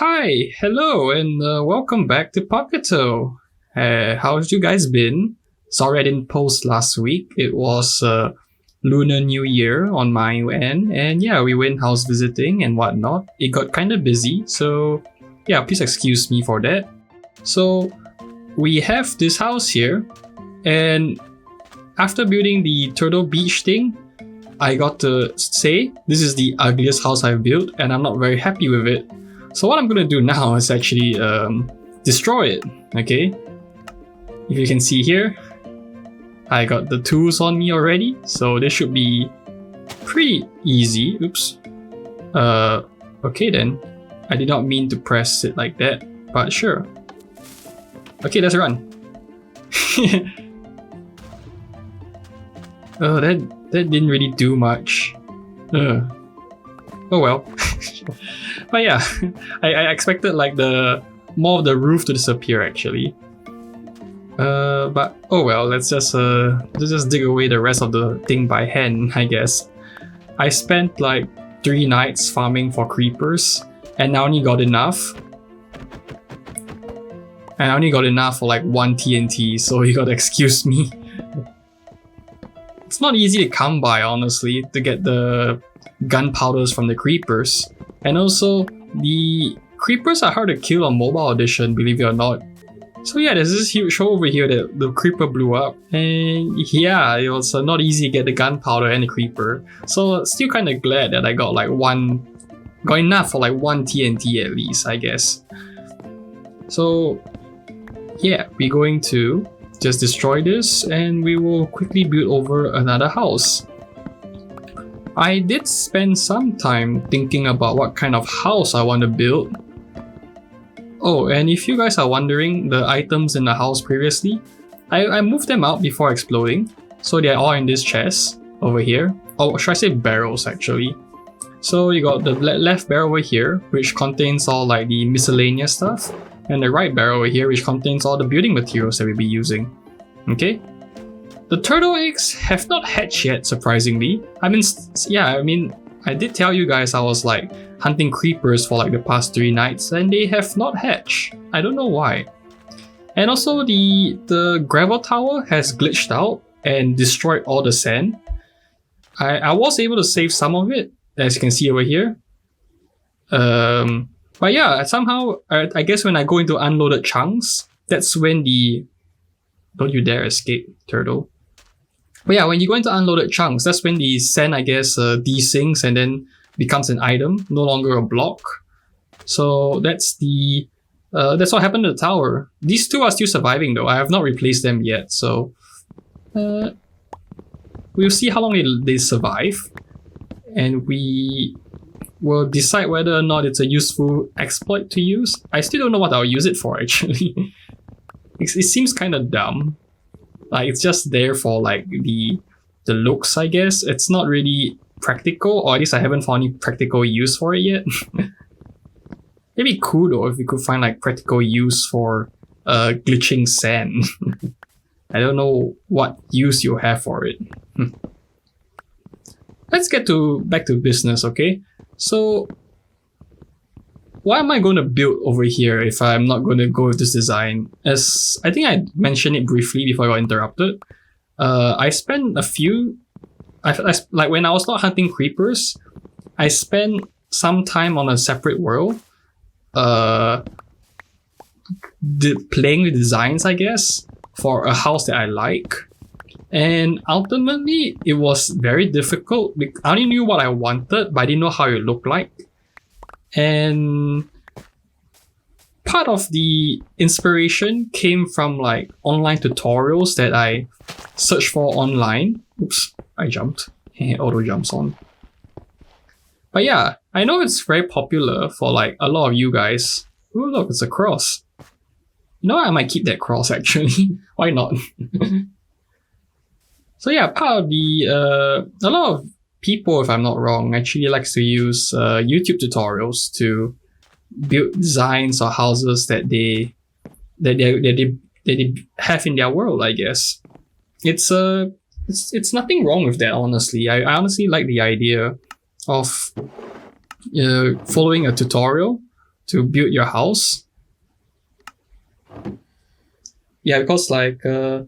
Hi, hello, and welcome back to Pocketto. How's you guys been? Sorry I didn't post last week. It was Lunar New Year on my end, and yeah, we went house visiting and whatnot. It got kind of busy, so yeah, please excuse me for that. So we have this house here, and after building the Turtle Beach thing, I got to say this is the ugliest house I've built, and I'm not very happy with it. So what I'm gonna do now is actually destroy it, okay? If you can see here, I got the tools on me already, so this should be pretty easy. Oops. Okay then. I did not mean to press it like that, but sure. Okay, let's run. Oh, that didn't really do much. Oh well. But yeah, I expected like the more of the roof to disappear actually. But oh well, let's just dig away the rest of the thing by hand, I guess. I spent like 3 nights farming for creepers, and I only got enough. And I only got enough for like 1 TNT, so you gotta excuse me. It's not easy to come by, honestly, to get the gunpowders from the creepers. And also, the creepers are hard to kill on mobile edition, believe it or not. So yeah, there's this huge hole over here that the creeper blew up. And yeah, it was not easy to get the gunpowder and the creeper. So still kind of glad that I got like got enough for like 1 TNT at least, I guess. So yeah, we're going to just destroy this and we will quickly build over another house. I did spend some time thinking about what kind of house I want to build. Oh, and if you guys are wondering the items in the house previously, I moved them out before exploding. So they're all in this chest over here. Oh, should I say barrels actually? So you got the left barrel over here, which contains all like the miscellaneous stuff. And the right barrel over here, which contains all the building materials that we'll be using. Okay? The turtle eggs have not hatched yet, surprisingly. I did tell you guys I was like hunting creepers for like the past 3 nights and they have not hatched. I don't know why. And also the gravel tower has glitched out and destroyed all the sand. I was able to save some of it, as you can see over here. But yeah, somehow, I guess when I go into unloaded chunks, that's when don't you dare escape, turtle. But yeah, when you go into unloaded chunks, that's when the sand, I guess, desinks and then becomes an item, no longer a block. So that's what happened to the tower. These two are still surviving though. I have not replaced them yet, so we'll see how long they survive, and we will decide whether or not it's a useful exploit to use. I still don't know what I'll use it for actually. It seems kind of dumb. Like it's just there for like the looks, I guess. It's not really practical, or at least I haven't found any practical use for it yet. It'd be cool though if we could find like practical use for glitching sand. I don't know what use you have for it. Let's get back to business, okay? So what am I going to build over here if I'm not going to go with this design? As I think I mentioned it briefly before I got interrupted. I spent like when I was not hunting creepers, I spent some time on a separate world, playing with designs, I guess, for a house that I like. And ultimately, it was very difficult. I only knew what I wanted, but I didn't know how it looked like. And part of the inspiration came from like online tutorials that I searched for online. Oops, I jumped. Auto jumps on. But yeah, I know it's very popular for like a lot of you guys. Oh look, it's a cross. You know what? I might keep that cross actually. Why not? So yeah, part of a lot of people, if I'm not wrong, actually likes to use YouTube tutorials to build designs or houses that they have in their world, I guess. It's nothing wrong with that, honestly. I honestly like the idea of following a tutorial to build your house. Yeah, because like the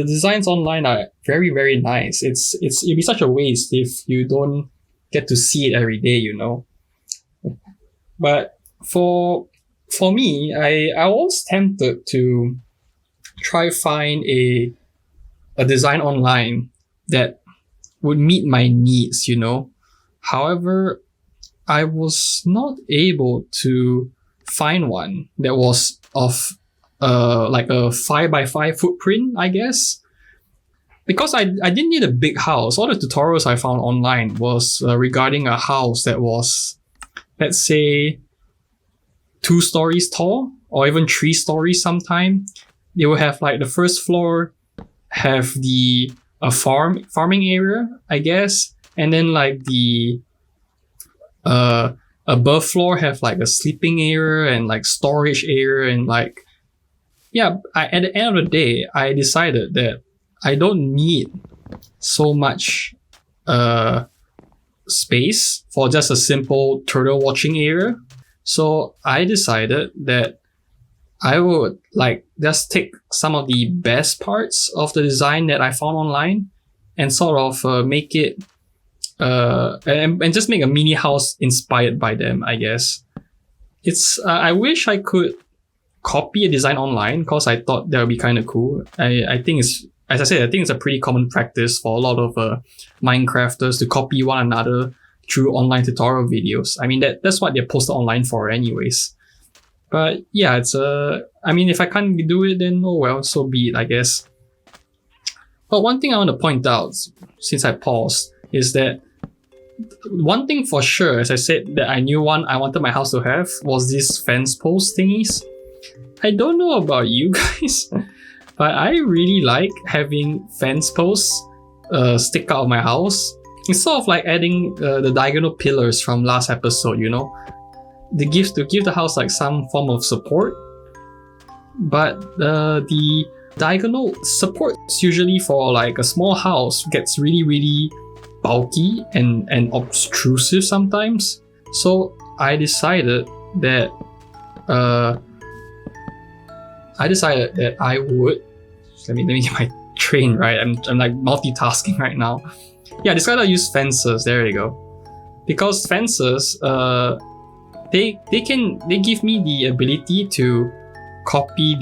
designs online are very, very nice. It'd be such a waste if you don't get to see it every day, you know. But for me, I was tempted to try find a design online that would meet my needs, you know. However, I was not able to find one that was of like a 5x5 footprint, I guess. Because I didn't need a big house. All the tutorials I found online was regarding a house that was, let's say, 2 stories tall or even 3 stories sometime. They will have like the first floor have the farming area, I guess, and then like the above floor have like a sleeping area and like storage area, and like at the end of the day I decided that I don't need so much space for just a simple turtle watching area. So I decided that I would like just take some of the best parts of the design that I found online and sort of make it and just make a mini house inspired by them, I guess. It's I wish I could copy a design online because I thought that would be kind of cool. I think it's, as I said, I think it's a pretty common practice for a lot of Minecrafters to copy one another through online tutorial videos. I mean, that's what they're posted online for anyways. But yeah, it's I mean, if I can't do it, then oh well, so be it, I guess. But one thing I want to point out, since I paused, is that one thing for sure, as I said, that I wanted my house to have was these fence post thingies. I don't know about you guys, but I really like having fence posts stick out of my house. It's sort of like adding the diagonal pillars from last episode, you know. To give the house like some form of support. But the diagonal supports usually for like a small house gets really, really bulky and obtrusive sometimes. So I decided that I would, let me get my train right. I'm like multitasking right now. Yeah, I decided to use fences. There you go. Because fences, they give me the ability to copy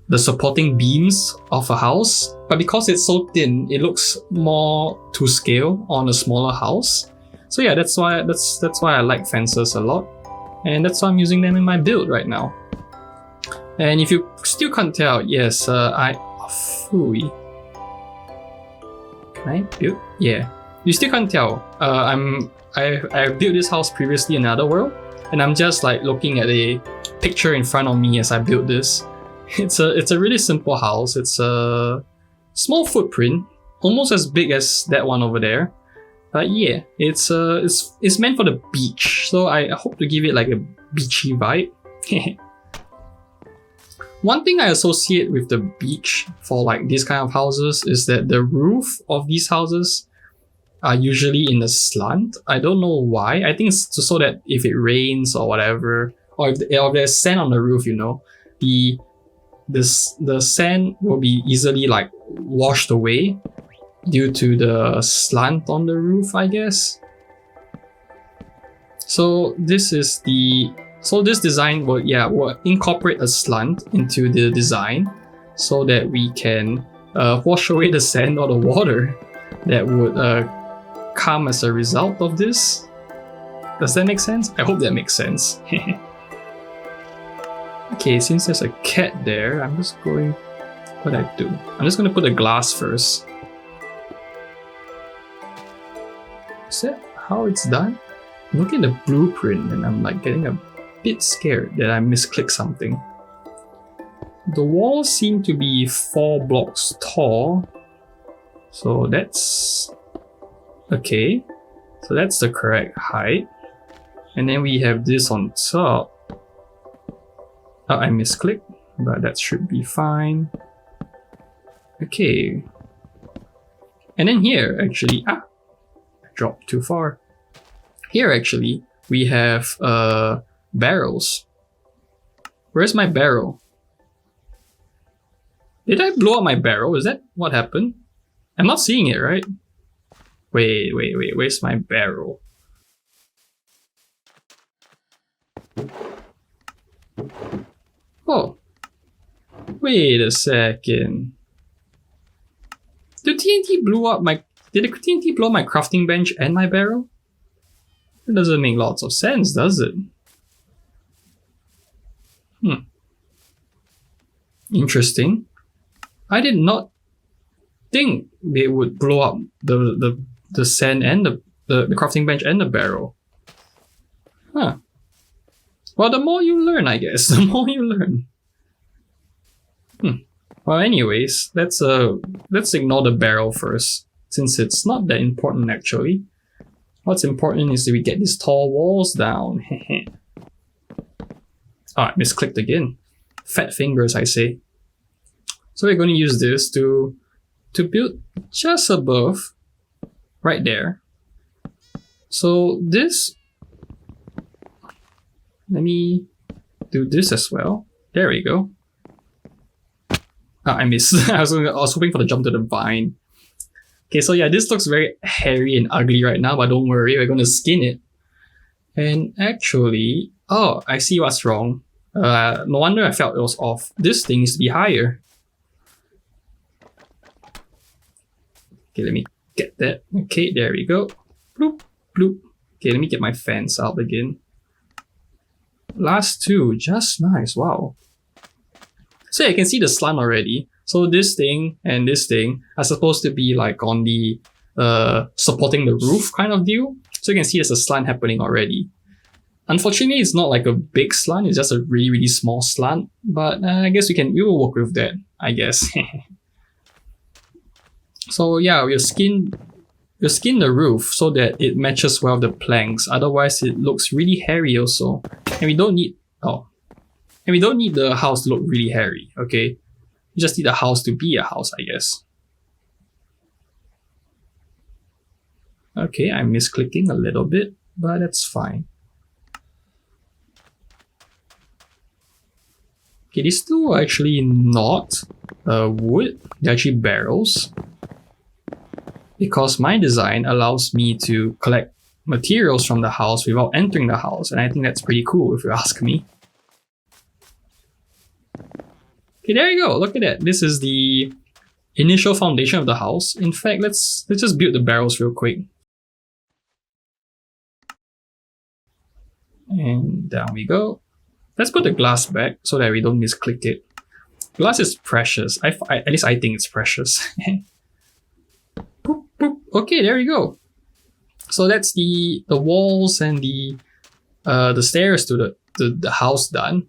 the supporting beams of a house, but because it's so thin, it looks more to scale on a smaller house. So yeah, that's why I like fences a lot, and that's why I'm using them in my build right now. And if you still can't tell, yes, Can I build? Yeah. You still can't tell. I built this house previously in another world, and I'm just like looking at a picture in front of me as I built this. It's a really simple house. It's a small footprint, almost as big as that one over there. But yeah, it's meant for the beach, so I hope to give it like a beachy vibe. One thing I associate with the beach for like these kind of houses is that the roof of these houses are usually in a slant. I don't know why. I think it's so that if it rains or whatever, or if there's sand on the roof, you know, the sand will be easily like washed away due to the slant on the roof, I guess. So this design will incorporate a slant into the design so that we can wash away the sand or the water that would come as a result of this. Does that make sense? I hope that makes sense. Okay, since there's a cat there, I'm just going... What do I do? I'm just going to put a glass first. Is that how it's done? I'm looking at the blueprint and I'm like getting a bit scared that I misclicked something. The walls seem to be 4 blocks tall. So that's... Okay. So that's the correct height. And then we have this on top. Oh, I misclicked, but that should be fine. Okay. And then here, actually, drop too far. Here actually, we have barrels. Where's my barrel? Did I blow up my barrel? Is that what happened? I'm not seeing it, right? Wait, where's my barrel? Oh. Wait a second. Did the TNT blow up my crafting bench and my barrel? It doesn't make lots of sense, does it? Interesting. I did not think they would blow up the sand and the crafting bench and the barrel. Huh. Well, the more you learn, I guess. The more you learn. Well, anyways, let's ignore the barrel first, since it's not that important actually. What's important is that we get these tall walls down. I misclicked again. Fat fingers, I say. So we're going to use this to build just above, right there. So this, let me do this as well. There we go. I missed. I was hoping for the jump to the vine. Okay, so yeah, this looks very hairy and ugly right now, but don't worry, we're going to skin it. And actually, oh, I see what's wrong. No wonder I felt it was off. This thing needs to be higher. Okay, let me get that. Okay, there we go. Bloop, bloop. Okay, let me get my fence out again. Last two, just nice, wow. So yeah, you can see the slant already. So this thing and this thing are supposed to be like on the supporting the roof kind of deal. So you can see there's a slant happening already. Unfortunately, it's not like a big slant, it's just a really, really small slant. But I guess we will work with that, I guess. So yeah, we'll skin the roof so that it matches well the planks. Otherwise, it looks really hairy also. And we don't need the house to look really hairy, okay? You just need the house to be a house, I guess. Okay, I'm misclicking a little bit, but that's fine. Okay, these two are actually not wood, they're actually barrels. Because my design allows me to collect materials from the house without entering the house, and I think that's pretty cool if you ask me. Okay, there you go, look at that. This is the initial foundation of the house. In fact, let's just build the barrels real quick. And down we go. Let's put the glass back so that we don't misclick it. Glass is precious. At least I think it's precious. Boop, boop. Okay, there you go. So that's the walls and the stairs to the house done.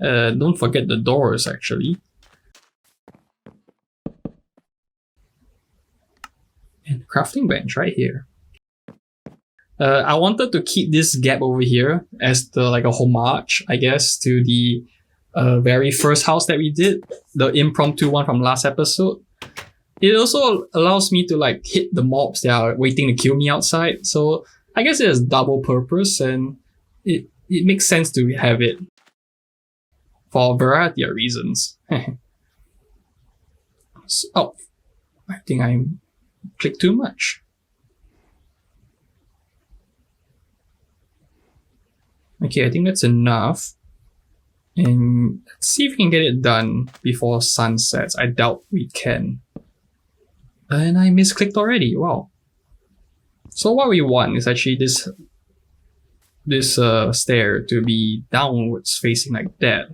Don't forget the doors actually. And crafting bench right here. I wanted to keep this gap over here as like a homage, I guess, to the very first house that we did, the impromptu one from last episode. It also allows me to like hit the mobs that are waiting to kill me outside. So I guess it has double purpose, and it makes sense to have it for a variety of reasons. Oh, I think I clicked too much. Okay, I think that's enough. And let's see if we can get it done before sunsets. I doubt we can. And I misclicked already, wow. So what we want is actually this stair to be downwards facing like that.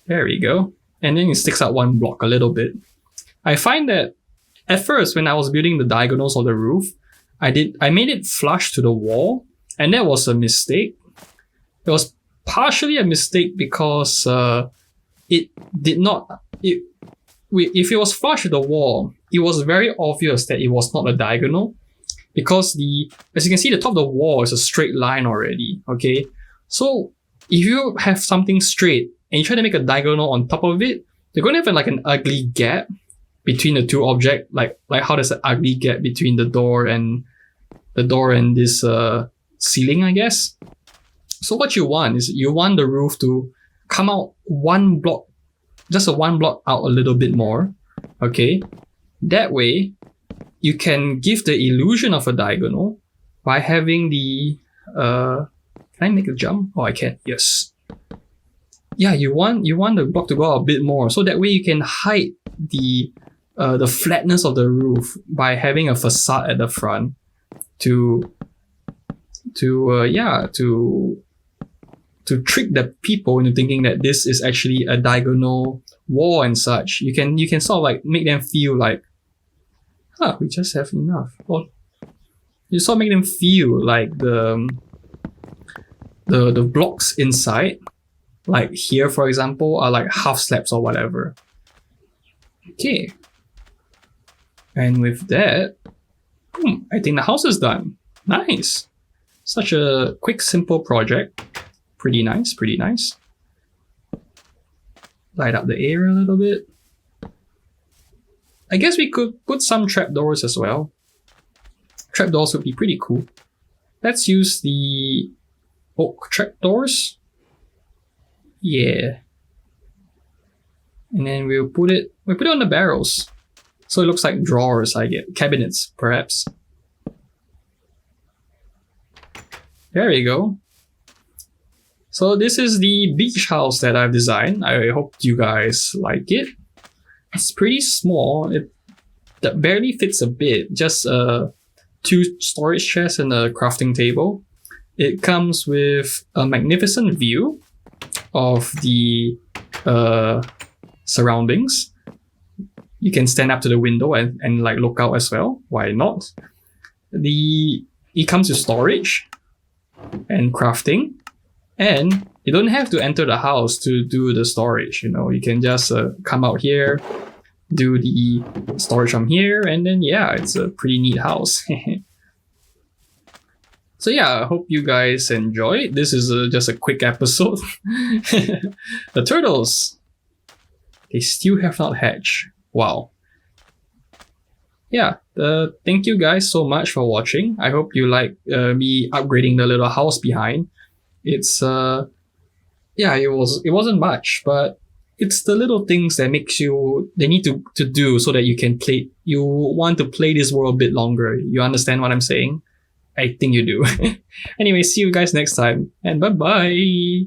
There we go. And then it sticks out one block a little bit. I find that at first when I was building the diagonals of the roof, I made it flush to the wall, and that was a mistake. It was partially a mistake because if it was flush to the wall, it was very obvious that it was not a diagonal, because as you can see, the top of the wall is a straight line already, okay? So if you have something straight and you try to make a diagonal on top of it, you're going to have like an ugly gap between the two objects, like how there's an ugly gap between the door and door and this ceiling, I guess. So what you want is you want the roof to come out one block, just one block out a little bit more. Okay, that way you can give the illusion of a diagonal by having the can I make a jump? Oh, I can. Yes. Yeah, you want the block to go out a bit more, so that way you can hide the flatness of the roof by having a facade at the front to trick the people into thinking that this is actually a diagonal wall and such. You can sort of like make them feel like, we just have enough. Or you sort of make them feel like the blocks inside, like here for example, are like half slabs or whatever. Okay. And with that, boom, I think the house is done. Nice. Such a quick, simple project. Pretty nice, pretty nice. Light up the area a little bit. I guess we could put some trapdoors as well. Trapdoors would be pretty cool. Let's use the oak trapdoors. Yeah. And then we'll put it on the barrels. So it looks like drawers, I get. Cabinets, perhaps. There we go. So this is the beach house that I've designed. I hope you guys like it. It's pretty small. That barely fits a bit. Just 2 storage chests and a crafting table. It comes with a magnificent view of the surroundings. You can stand up to the window and like look out as well. Why not? It comes with storage and crafting, and you don't have to enter the house to do the storage. You can just come out here, do the storage from here, and then yeah, it's a pretty neat house. So yeah, I hope you guys enjoyed. This is just a quick episode. The turtles, they still have not hatched. Wow. Yeah, thank you guys so much for watching. I hope you like me upgrading the little house behind. It's it wasn't much, but it's the little things that they need to do so that you want to play this world a bit longer. You understand what I'm saying? I think you do. Anyway, see you guys next time, and bye bye.